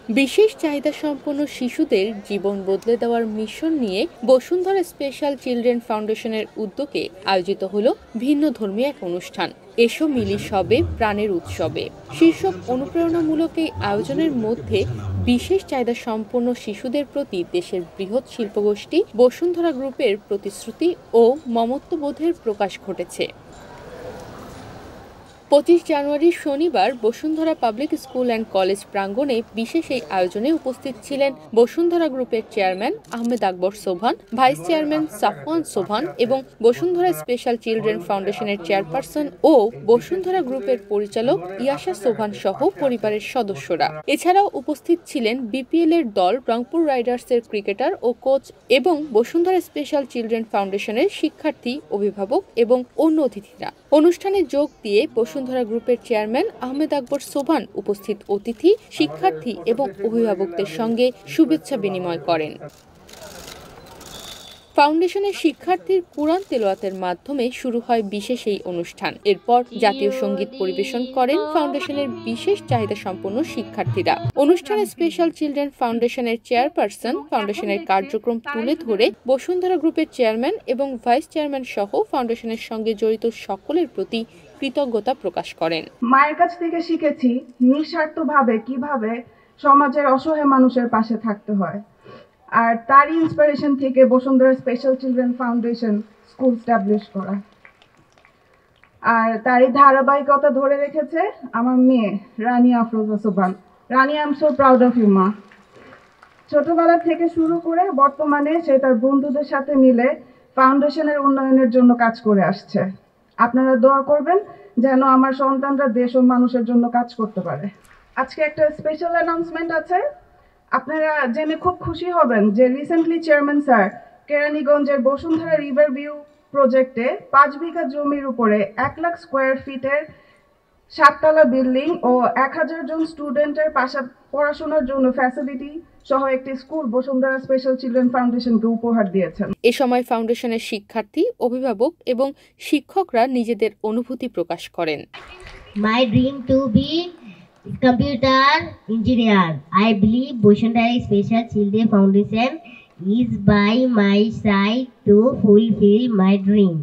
বিশেষ চাহিদা সম্পন্ন শিশুদের জীবন বদলে দেওয়ার মিশন নিয়ে বসুন্ধরা স্পেশাল চিলড্রেন ফাউন্ডেশনের উদ্যোগে আয়োজিত হলো ভিন্ন ধর্মী এক অনুষ্ঠান এসো মিলি সবে প্রাণের উৎসবে শীর্ষক অনুপ্রেরণামূলক এই আয়োজনের মধ্যে বিশেষ চাহিদা সম্পন্ন শিশুদের প্রতি দেশের বৃহৎ শিল্পগোষ্ঠী বসুন্ধরা গ্রুপের প্রতিশ্রুতি ও মমত্ববোধের প্রকাশ ঘটেছে। 25 জানুয়ারি শনিবার Bashundhara public school and college প্রাঙ্গণে বিশেষ এই আয়োজনে উপস্থিত ছিলেন বসুন্ধরা গ্রুপের চেয়ারম্যান আহমেদ আকবর সোবহান, ভাইস চেয়ারম্যান সাফওয়ান সোবহান এবং বসুন্ধরা স্পেশাল চিলড্রেন ফাউন্ডেশনের চেয়ারপারসন ও বসুন্ধরা গ্রুপের পরিচালক ইয়াশা সোবহান সহ পরিবারের সদস্যরা। এছাড়াও উপস্থিত ছিলেন বিপিএল এর দল রংপুর রাইডার্সের ক্রিকেটার ও কোচ এবং বসুন্ধরা স্পেশাল চিলড্রেন ফাউন্ডেশনের শিক্ষার্থী, অভিভাবক এবং অন্য অতিথিরা। অনুষ্ঠানে যোগ দিয়ে বসুন্ধরা গ্রুপের চেয়ারম্যান আহমেদ আকবর সোবহান উপস্থিত অতিথি, শিক্ষার্থী এবং অভিভাবকদের সঙ্গে শুভেচ্ছা বিনিময় করেন। ফাউন্ডেশনের শিক্ষার্থীর কুরআন তেলাওয়াতের মাধ্যমে শুরু হয় বিশেষ এই অনুষ্ঠান। এরপর জাতীয় সঙ্গীত পরিবেশন করেন ফাউন্ডেশনের বিশেষ চাহিদা সম্পন্ন শিক্ষার্থীরা। অনুষ্ঠানে স্পেশাল চিলড্রেন ফাউন্ডেশনের চেয়ারপারসন ফাউন্ডেশনের কার্যক্রম তুলে ধরে বসুন্ধরা গ্রুপের চেয়ারম্যান এবং ভাইস চেয়ারম্যান সহ ফাউন্ডেশনের সঙ্গে জড়িত সকলের প্রতি কৃতজ্ঞতা প্রকাশ করেন। মায়ের কাছ থেকে শিখেছি নিঃস্বার্থভাবে কিভাবে সমাজের অসহায় মানুষের পাশে থাকতে হয়, আর তারই ইন্সপিরেশন থেকে Basundhara special children foundation school establish করা, আর তারই ধারাবাহিকতা ধরে রেখেছে আমার মেয়ে Rania Afroza Sobhan. Rania, I am so proud of you মা। ছোটবেলা থেকে শুরু করে বর্তমানে সে তার বন্ধুদের সাথে মিলে ফাউন্ডেশনের উন্নয়নের জন্য কাজ করে আসছে। আপনারা দোয়া করবেন যেন আমার সন্তানরা দেশ ও মানুষের জন্য কাজ করতে পারে। আজকে একটা স্পেশাল অ্যানাউন্সমেন্ট আছে, আপনারা জেনে খুব খুশি হবেন যে রিসেন্টলি চেয়ারম্যান স্যার কেরানীগঞ্জের বসুন্ধরা রিভার ভিউ প্রজেক্টে 5 বিঘা জমির উপরে 1 লাখ স্কোয়ার ফিটের 7তলা বিল্ডিং ও 1000 জন স্টুডেন্টের পড়াশোনার জন্য ফ্যাসিলিটি সহ একটি স্কুল বসুন্ধরা স্পেশাল চিলড্রেন ফাউন্ডেশনকে উপহার দিয়েছেন। এ সময় ফাউন্ডেশনের শিক্ষার্থী, অভিভাবক এবং শিক্ষকরা নিজেদের অনুভূতি প্রকাশ করেন। My dream to be computer engineer. I believe Bosundara Special Children Foundation is by my side to fulfill my dream.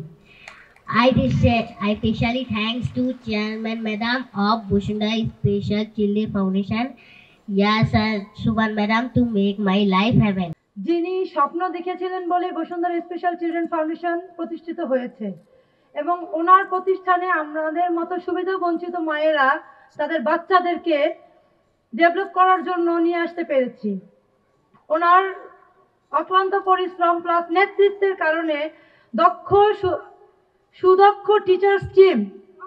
I especially thanks to Chairman Madam of Bosundara Special Children Foundation, Yasha Soubhan Madam, to make my life heaven. যিনি স্বপ্ন দেখেছিলেন বলে Bashundhara special children foundation প্রতিষ্ঠিত হয়েছে এবং ওনার প্রতিষ্ঠানে আমাদের মতো সুবিধা বঞ্চিত মায়েরা তাদের বাচ্চাদেরকে ডেভেলপ করার জন্য নিয়ে আসতে পেরেছি। ওনার অক্লান্ত পরিশ্রম প্লাস নেতৃত্বের কারণে সুদক্ষ টিচার্স টিম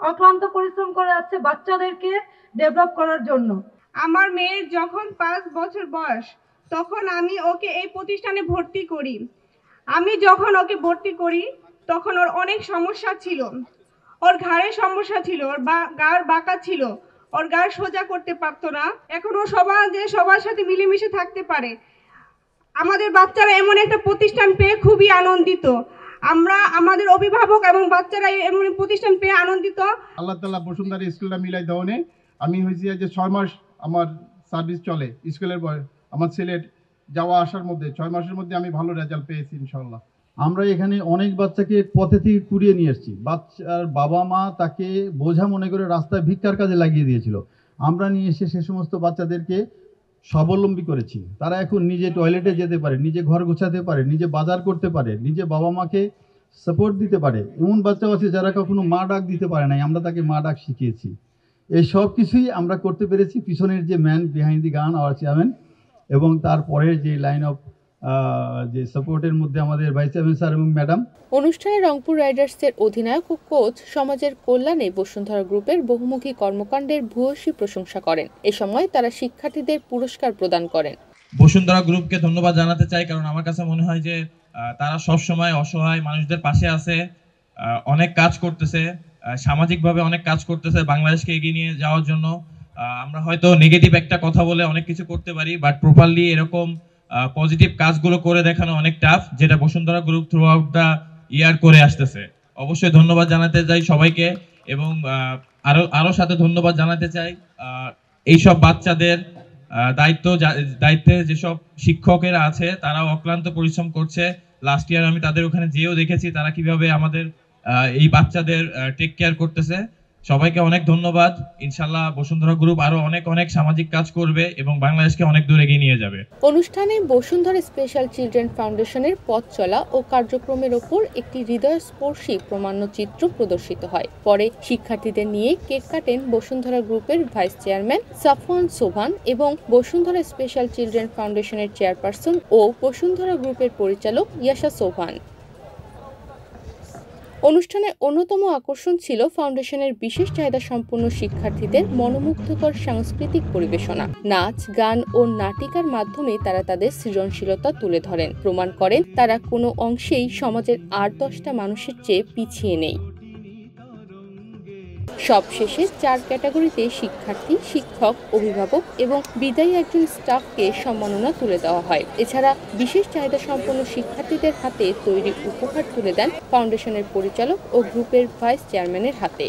অক্লান্ত পরিশ্রম করে যাচ্ছে বাচ্চাদেরকে ডেভেলপ করার জন্য। আমার মেয়ের যখন 5 বছর বয়স তখন আমি ওকে এই প্রতিষ্ঠানে ভর্তি করি। আমি যখন ওকে ভর্তি করি তখন ওর অনেক সমস্যা ছিল। ওর ঘাড়ে সমস্যা ছিল, ওর গাড় বাঁকা ছিল, ওর গাড় সোজা করতে পারতো না। এখন ও সবার সাথে মিলেমিশে থাকতে পারে। আমাদের বাচ্চারা এমন একটা প্রতিষ্ঠান পেয়ে খুবই আনন্দিত। আমরা আমাদের অভিভাবক এবং বাচ্চারা এমন প্রতিষ্ঠান পেয়ে আনন্দিত। আল্লাহ তাআলা বসুন্ধরা স্কুলটা মিলাই দেওয়ানে আমি হয়েছি যে 6 মাস আমার সার্ভিস চলে স্কুলের বয়স। আমার ছেলের যাওয়া আসার মধ্যে 6 মাসের মধ্যে আমি ভালো রেজাল্ট পেয়েছি ইনশাআল্লাহ। আমরা এখানে অনেক বাচ্চাকে পথে থেকে কুড়িয়ে নিয়ে এসেছি। বাচ্চার বাবা মা তাকে বোঝা মনে করে রাস্তায় ভিক্ষার কাজে লাগিয়ে দিয়েছিল। আমরা নিয়ে এসে সে সমস্ত বাচ্চাদেরকে স্বাবলম্বী করেছি। তারা এখন নিজে টয়লেটে যেতে পারে, নিজে ঘর গোছাতে পারে, নিজে বাজার করতে পারে, নিজে বাবা মাকে সাপোর্ট দিতে পারে। এমন বাচ্চাও আছে যারা কখনো মা ডাক দিতে পারে নাই, আমরা তাকে মা ডাক শিখিয়েছি। এই সব কিছুই আমরা করতে পেরেছি পিছনের যে ম্যান বিহাইন্ড দি গান আওয়ার চেয়ারম্যান এবং তারপরের যে লাইন অফ যে সাপোর্টের মধ্যে আমাদের ভাইস চেয়ারম্যান স্যার এবং ম্যাডাম। অনুষ্ঠানে রংপুর রাইডার্সের অধিনায়ক ও কোচ সমাজের কল্যাণে বসুন্ধরা গ্রুপের বহুমুখী কর্মকাণ্ডের ভূয়সী প্রশংসা করেন। এ সময় তারা শিক্ষার্থীদের পুরস্কার প্রদান করেন। বসুন্ধরা গ্রুপকে ধন্যবাদ জানাতে চাই, কারণ আমার কাছে মনে হয় যে তারা সব সময় অসহায় মানুষদের পাশে আছে, অনেক কাজ করতেছে, সামাজিকভাবে অনেক কাজ করতেছে বাংলাদেশকে এগিয়ে নিয়ে যাওয়ার জন্য। আমরা হয়তো নেগেটিভ একটা কথা বলে অনেক কিছু করতে পারি, বাট প্রপারলি এরকম পজিটিভ কাজগুলো করে দেখানো অনেক টাফ, যেটা বসুন্ধরা গ্রুপ থ্রু আউট দা ইয়ার করে আসতেছে। অবশ্যই ধন্যবাদ জানাতে চাই সবাইকে এবং আরো সাথে ধন্যবাদ জানাতে চাই এইসব বাচ্চাদের দায়িত্বে যেসব শিক্ষকেরা আছে তারাও অক্লান্ত পরিশ্রম করছে। লাস্ট ইয়ার আমি তাদের ওখানে যেও দেখেছি তারা কিভাবে আমাদের এই বাচ্চাদের টেক কেয়ার করতেছে। সবাইকে অনেক ধন্যবাদ। ইনশাআল্লাহ বসুন্ধরা গ্রুপ আরো অনেক অনেক সামাজিক কাজ করবে এবং বাংলাদেশকে অনেক দূর এগিয়ে নিয়ে যাবে। অনুষ্ঠানে বসুন্ধরা স্পেশাল চিলড্রেন ফাউন্ডেশনের পথ চলা ও কার্যক্রমের ওপর একটি হৃদয়স্পর্শী প্রামাণ্যচিত্র প্রদর্শিত হয়। পরে শিক্ষার্থীদের নিয়ে কেক কাটেন বসুন্ধরা গ্রুপের ভাইস চেয়ারম্যান সাফওয়ান সোবহান এবং বসুন্ধরা স্পেশাল চিলড্রেন ফাউন্ডেশনের চেয়ারপারসন ও বসুন্ধরা গ্রুপের পরিচালক ইয়াশা সোবহান। অনুষ্ঠানের অন্যতম আকর্ষণ ছিল ফাউন্ডেশনের বিশেষ চাহিদা সম্পন্ন শিক্ষার্থীদের মনোমুগ্ধকর সাংস্কৃতিক পরিবেশনা। নাচ, গান ও নাটিকার মাধ্যমে তারা তাদের সৃজনশীলতা তুলে ধরেন, প্রমাণ করেন তারা কোনো অংশেই সমাজের ৮-১০টা মানুষের চেয়ে পিছিয়ে নেই। সবশেষে ৪ ক্যাটাগরিতে শিক্ষার্থী, শিক্ষক, অভিভাবক এবং বিদায়ী একজন স্টাফকে সম্মাননা তুলে দেওয়া হয়। এছাড়া বিশেষ চাহিদা সম্পন্ন শিক্ষার্থীদের হাতে তৈরি উপহার তুলে দেন ফাউন্ডেশনের পরিচালক ও গ্রুপের ভাইস চেয়ারম্যানের হাতে।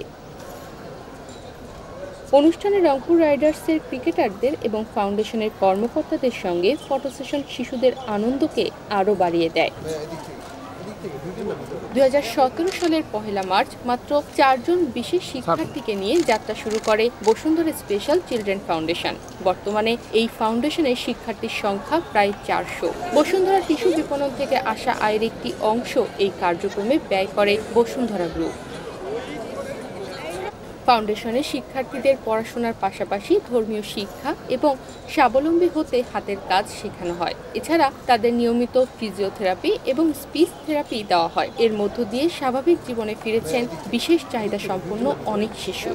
অনুষ্ঠানে রংপুর রাইডার্সের ক্রিকেটারদের এবং ফাউন্ডেশনের কর্মকর্তাদের সঙ্গে ফটো সেশন শিশুদের আনন্দকে আরও বাড়িয়ে দেয়। 2017 সালের 1 মার্চ মাত্র 4 জন বিশেষ শিক্ষার্থীকে নিয়ে যাত্রা শুরু করে বসুন্ধরা স্পেশাল চিলড্রেন ফাউন্ডেশন। বর্তমানে এই ফাউন্ডেশনের শিক্ষার্থীর সংখ্যা প্রায় 400। বসুন্ধরা টিস্যু বিপণন থেকে আসা আয়ের একটি অংশ এই কার্যক্রমে ব্যয় করে বসুন্ধরা গ্রুপ। ফাউন্ডেশনের শিক্ষার্থীদের পড়াশোনার পাশাপাশি ধর্মীয় শিক্ষা এবং স্বাবলম্বী হতে হাতের কাজ শেখানো হয়। এছাড়া তাদের নিয়মিত ফিজিওথেরাপি এবং স্পিচ থেরাপি দেওয়া হয়। এর মধ্য দিয়ে স্বাভাবিক জীবনে ফিরেছেন বিশেষ চাহিদা সম্পন্ন অনেক শিশু।